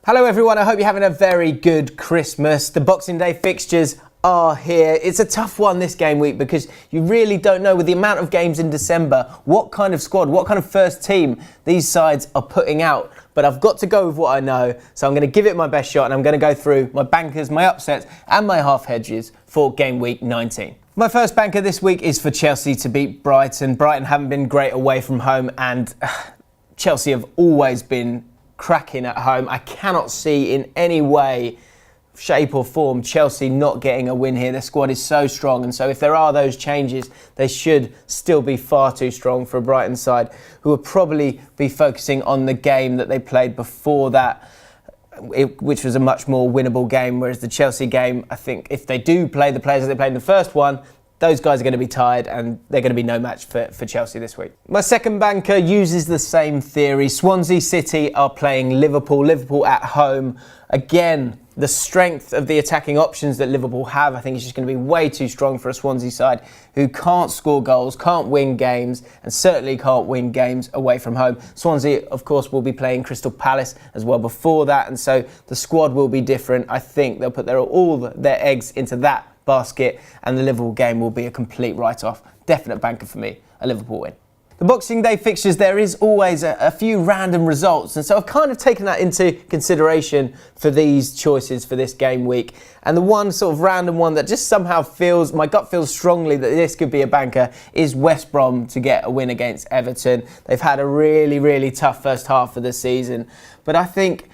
Hello everyone, I hope you're having a very good Christmas. The Boxing Day fixtures are here. It's a tough one this game week because you really don't know with the amount of games in December what kind of squad, what kind of first team these sides are putting out. But I've got to go with what I know, so I'm going to give it my best shot and I'm going to go through my bankers, my upsets and my half hedges for game week 19. My first banker this week is for Chelsea to beat Brighton. Brighton haven't been great away from home and Chelsea have always been cracking at home. I cannot see in any way, shape or form Chelsea not getting a win here. Their squad is so strong, and so if there are those changes, they should still be far too strong for a Brighton side who will probably be focusing on the game that they played before that, which was a much more winnable game, whereas the Chelsea game, I think if they do play the players that they played in the first one, those guys are going to be tired and they're going to be no match for Chelsea this week. My second banker uses the same theory. Swansea City are playing Liverpool. Liverpool at home. Again, the strength of the attacking options that Liverpool have, I think is just going to be way too strong for a Swansea side who can't score goals, can't win games, and certainly can't win games away from home. Swansea, of course, will be playing Crystal Palace as well before that, and so the squad will be different. I think they'll put all their eggs into that basket, and the Liverpool game will be a complete write-off. Definite banker for me, a Liverpool win. The Boxing Day fixtures, there is always a few random results, and so I've kind of taken that into consideration for these choices for this game week. And the one sort of random one that just somehow feels, my gut feels strongly that this could be a banker, is West Brom to get a win against Everton. They've had a really, really tough first half of the season, but I think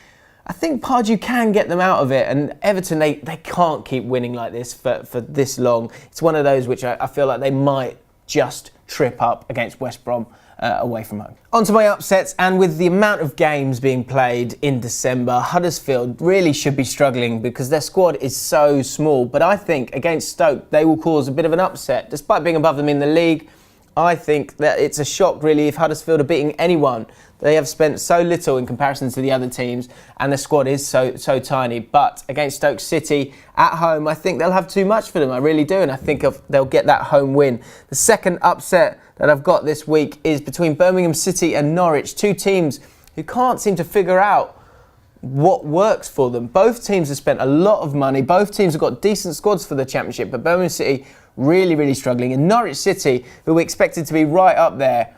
Pardew can get them out of it, and Everton, they can't keep winning like this for this long. It's one of those which I feel like they might just trip up against West Brom away from home. On to my upsets, and with the amount of games being played in December, Huddersfield really should be struggling because their squad is so small. But I think against Stoke, they will cause a bit of an upset. Despite being above them in the league, I think that it's a shock really if Huddersfield are beating anyone. They have spent so little in comparison to the other teams and the squad is so tiny. But against Stoke City at home, I think they'll have too much for them. I really do. And I think they'll get that home win. The second upset that I've got this week is between Birmingham City and Norwich. Two teams who can't seem to figure out what works for them. Both teams have spent a lot of money. Both teams have got decent squads for the Championship. But Birmingham City really, really struggling. And Norwich City, who we expected to be right up there,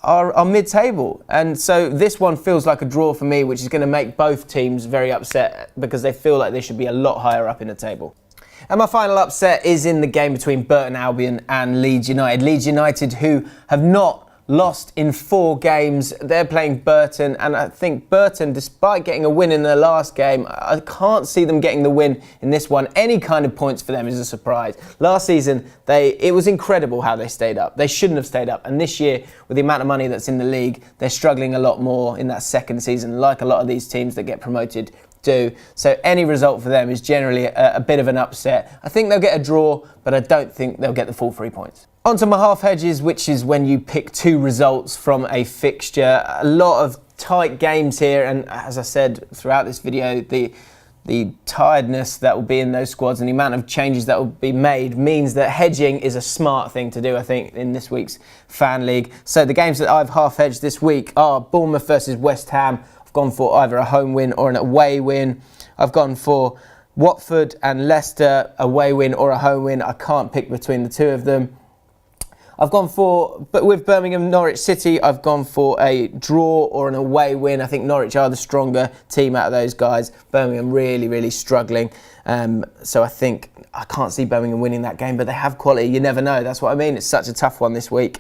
are mid-table. And so this one feels like a draw for me, which is going to make both teams very upset because they feel like they should be a lot higher up in the table. And my final upset is in the game between Burton Albion and Leeds United. Leeds United, who have not lost in 4 games. They're playing Burton, and I think Burton, despite getting a win in their last game, I can't see them getting the win in this one. Any kind of points for them is a surprise. Last season, it was incredible how they stayed up. They shouldn't have stayed up. And this year, with the amount of money that's in the league, they're struggling a lot more in that second season, like a lot of these teams that get promoted do. So any result for them is generally a bit of an upset. I think they'll get a draw, but I don't think they'll get the full 3 points. On to my half hedges, which is when you pick 2 results from a fixture. A lot of tight games here, and as I said throughout this video, the tiredness that will be in those squads and the amount of changes that will be made means that hedging is a smart thing to do, I think, in this week's Fan League. So the games that I've half hedged this week are Bournemouth versus West Ham. I've gone for either a home win or an away win. I've gone for Watford and Leicester, away win or a home win. I can't pick between the two of them. But with Birmingham Norwich City, I've gone for a draw or an away win. I think Norwich are the stronger team out of those guys. Birmingham really, really struggling. So I can't see Birmingham winning that game, but they have quality. You never know. That's what I mean. It's such a tough one this week.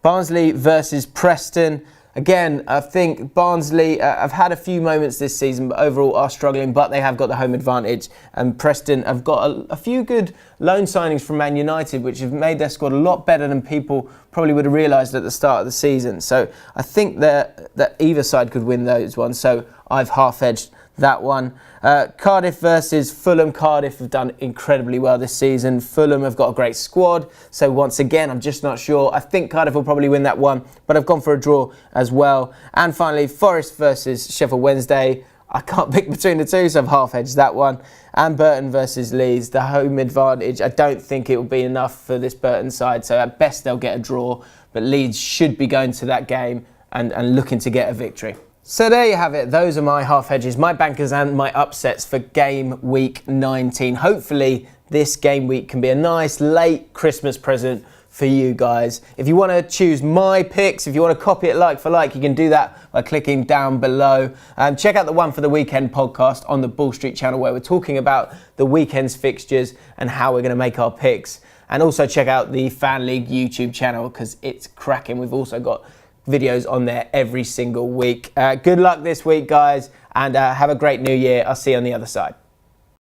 Barnsley versus Preston. Again, I think Barnsley have had a few moments this season, but overall are struggling, but they have got the home advantage. And Preston have got a few good loan signings from Man United, which have made their squad a lot better than people probably would have realised at the start of the season. So I think that either side could win those ones. So I've half-edged that one. Cardiff versus Fulham. Cardiff have done incredibly well this season. Fulham have got a great squad. So once again, I'm just not sure. I think Cardiff will probably win that one, but I've gone for a draw as well. And finally, Forest versus Sheffield Wednesday. I can't pick between the two, so I've half-hedged that one. And Burton versus Leeds, the home advantage. I don't think it will be enough for this Burton side, so at best they'll get a draw. But Leeds should be going to that game and looking to get a victory. So there you have it. Those are my half hedges, my bankers and my upsets for game week 19. Hopefully this game week can be a nice late Christmas present for you guys. If you want to choose my picks, if you want to copy it like for like, you can do that by clicking down below. And check out the One for the Weekend podcast on the Bull Street channel, where we're talking about the weekend's fixtures and how we're going to make our picks. And also check out the Fan League YouTube channel because it's cracking. We've also got videos on there every single week. Good luck this week, guys, and have a great new year. I'll see you on the other side.